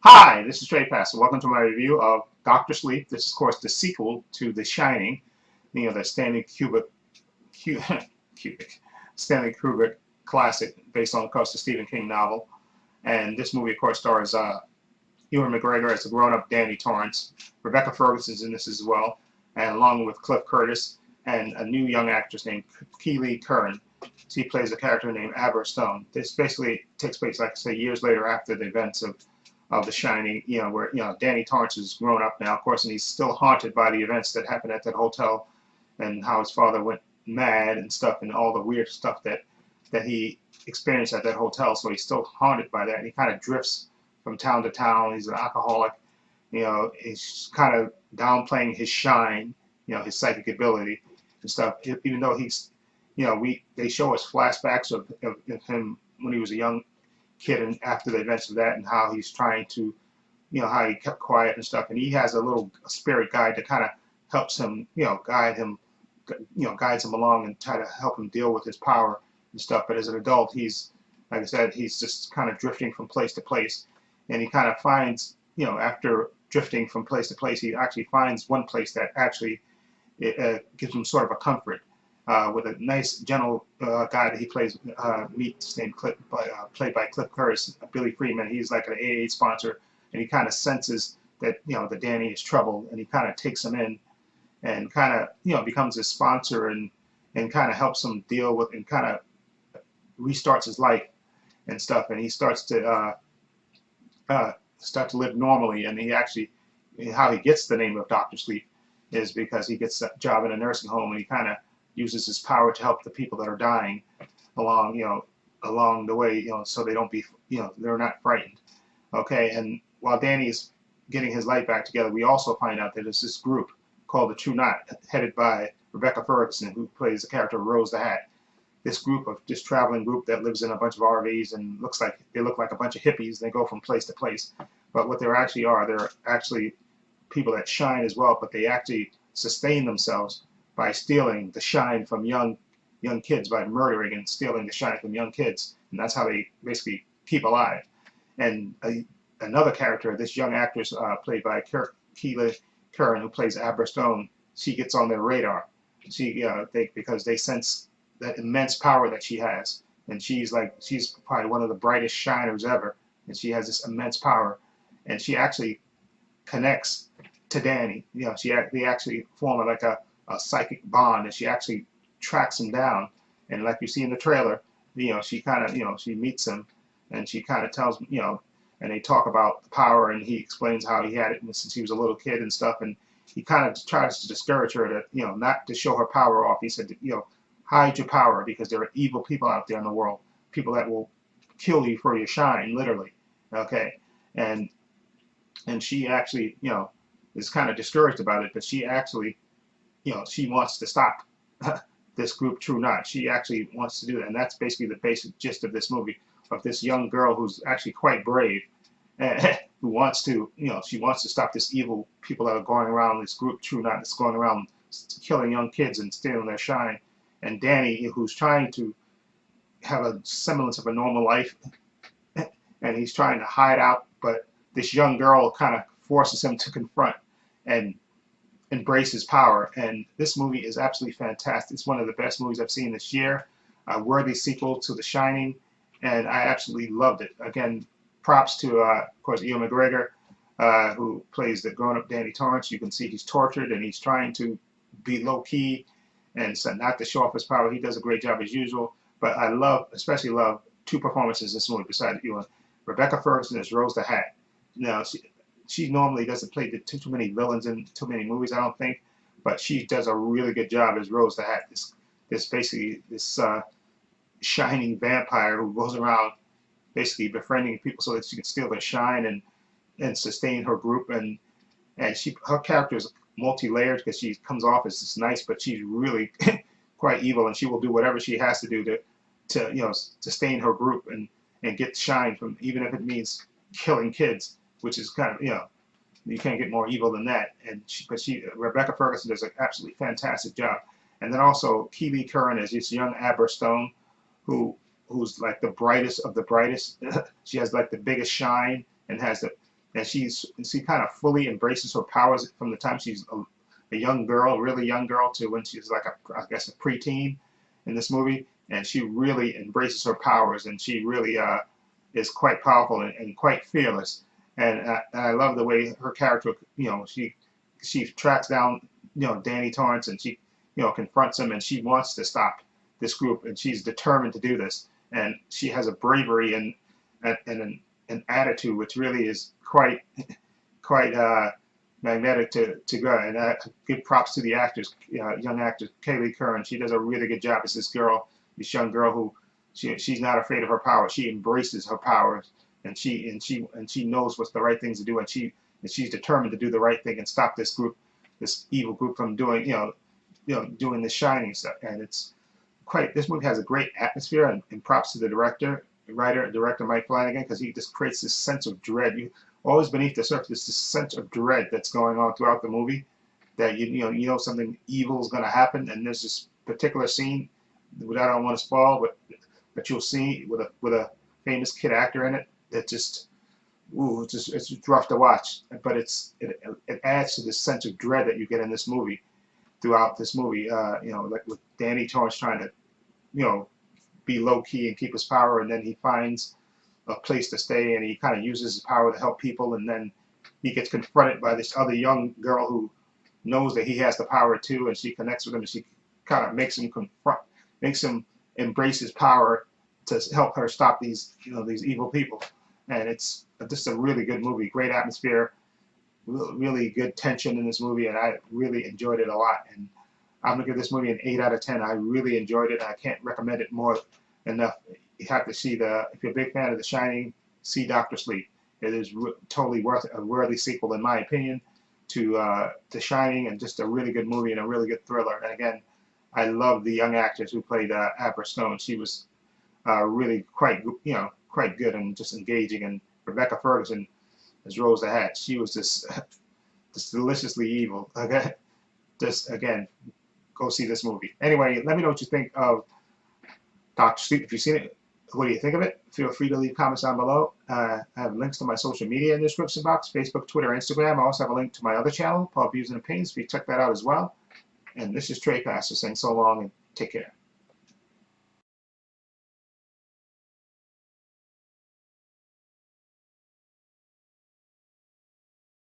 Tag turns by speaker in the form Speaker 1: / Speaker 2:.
Speaker 1: Hi, this is Trey Pass, and welcome to my review of Doctor Sleep. This is, of course, the sequel to The Shining, the Stanley Kubrick, Kubrick, Stanley Kubrick classic based on, of course, the Stephen King novel. And this movie, of course, stars Ewan McGregor as the grown-up Danny Torrance. Rebecca Ferguson's in this as well, and along with Cliff Curtis and a new young actress named Keely Curran. She plays a character named Aber Stone. This basically takes place, like I say, years later after the events of The Shining, where Danny Torrance is grown up now, of course, and he's still haunted by the events that happened at that hotel and how his father went mad and stuff and all the weird stuff that he experienced at that hotel. So he's still haunted by that, and he kind of drifts from town to town. He's an alcoholic. He's kind of downplaying his shine, his psychic ability and stuff. Even though he's, they show us flashbacks of him when he was a young kid and after the events of that, and how he's trying to, how he kept quiet and stuff. And he has a little spirit guide that kind of helps him, guides him along and try to help him deal with his power and stuff. But as an adult, he's, like I said, he's just kind of drifting from place to place, and he kind of finds, after drifting from place to place, he actually finds one place that actually gives him sort of a comfort with a nice, gentle guy that he plays, meets named Cliff, played by Cliff Curtis, Billy Freeman. He's like an AA sponsor, and he kind of senses that that Danny is troubled, and he kind of takes him in, and kind of becomes his sponsor, and kind of helps him deal with, and kind of restarts his life and stuff, and he start to live normally. And he actually, how he gets the name of Doctor Sleep is because he gets a job in a nursing home, and he kind of uses his power to help the people that are dying along, along the way, so they don't be, they're not frightened. Okay, and while Danny's getting his life back together, we also find out that there's this group called the True Knot, headed by Rebecca Ferguson, who plays the character Rose the Hat. This traveling group that lives in a bunch of RVs and they look like a bunch of hippies. They go from place to place, but what they actually are, they're actually people that shine as well, but they actually sustain themselves by stealing the shine from young kids, by murdering and stealing the shine from young kids, and that's how they basically keep alive. And another character, this young actress played by Keely Curran, who plays Abra Stone, she gets on their radar. Because they sense that immense power that she has, and she's probably one of the brightest shiners ever, and she has this immense power, and she actually connects to Danny. They actually form like a psychic bond, and she actually tracks him down. And like you see in the trailer, she kind of, she meets him, and she kind of tells him, and they talk about the power, and he explains how he had it since he was a little kid and stuff, and he kind of tries to discourage her to, not to show her power off. He said, hide your power because there are evil people out there in the world, people that will kill you for your shine, literally. Okay, and she actually, is kind of discouraged about it, but she actually, she wants to stop this group True Knot. She actually wants to do that, and that's basically the basic gist of this movie, of this young girl who's actually quite brave, who wants to, she wants to stop this evil people that are going around, this group True Knot that's going around killing young kids and stealing their shine. And Danny, who's trying to have a semblance of a normal life, and he's trying to hide out, but this young girl kind of forces him to confront and embrace his power. And this movie is absolutely fantastic. It's one of the best movies I've seen this year, a worthy sequel to The Shining, and I absolutely loved it. Again, props to, of course, Ewan McGregor, who plays the grown-up Danny Torrance. You can see he's tortured, and he's trying to be low-key and so not to show off his power. He does a great job as usual. But I especially love two performances in this movie besides Ewan. Rebecca Ferguson as Rose the Hat. Now, she normally doesn't play too many villains in too many movies, I don't think, but she does a really good job as Rose the Hat. This basically this shining vampire who goes around basically befriending people so that she can steal their shine and sustain her group. And her character is multi-layered because she comes off as just nice, but she's really quite evil, and she will do whatever she has to do to sustain her group and get shine from, even if it means killing kids, which is kind of, you can't get more evil than that. And Rebecca Ferguson does an absolutely fantastic job. And then also Keely Curran is this young Aber Stone, who's like the brightest of the brightest. She has like the biggest shine and has and she kind of fully embraces her powers from the time she's a young girl, really young girl, to when she's like I guess a preteen in this movie, and she really embraces her powers, and she really is quite powerful and quite fearless. And I love the way her character, she tracks down, Danny Torrance, and she, confronts him, and she wants to stop this group, and she's determined to do this, and she has a bravery and an attitude which really is quite magnetic to go. And I give props to the actors, young actor Kaylee Curran. She does a really good job as this young girl who she's not afraid of her power. She embraces her powers, and she knows what's the right things to do, and she's determined to do the right thing and stop this group, this evil group, from doing doing the shining stuff. And this movie has a great atmosphere, and props to the director Mike Flanagan, because he just creates this sense of dread. You always beneath the surface, this sense of dread that's going on throughout the movie, that you know something evil is going to happen. And there's this particular scene that I don't want to spoil, but you'll see with a famous kid actor in it that just, ooh, it's just rough to watch. But it adds to this sense of dread that you get in this movie, throughout this movie. Like with Danny Torrance trying to, be low key and keep his power, and then he finds a place to stay, and he kind of uses his power to help people, and then he gets confronted by this other young girl who knows that he has the power too, and she connects with him, and she kind of makes him embrace his power to help her stop these evil people. And it's just a really good movie, great atmosphere, really good tension in this movie, and I really enjoyed it a lot. And I'm gonna give this movie an 8 out of 10. I really enjoyed it. I can't recommend it more enough. You have to see if you're a big fan of The Shining, see Doctor Sleep. It is totally a worthy sequel, in my opinion, to Shining, and just a really good movie and a really good thriller. And again, I love the young actress who played Abra Stone. She was really quite good and just engaging. And Rebecca Ferguson as Rose the Hat. She was just deliciously evil. Okay, just again, go see this movie. Anyway, let me know what you think of Doctor Sleep. If you've seen it, what do you think of it? Feel free to leave comments down below. I have links to my social media in the description box: Facebook, Twitter, Instagram. I also have a link to my other channel, Paul Views and Opinions. If you check that out as well. And this is Trey Pastor saying so long and take care.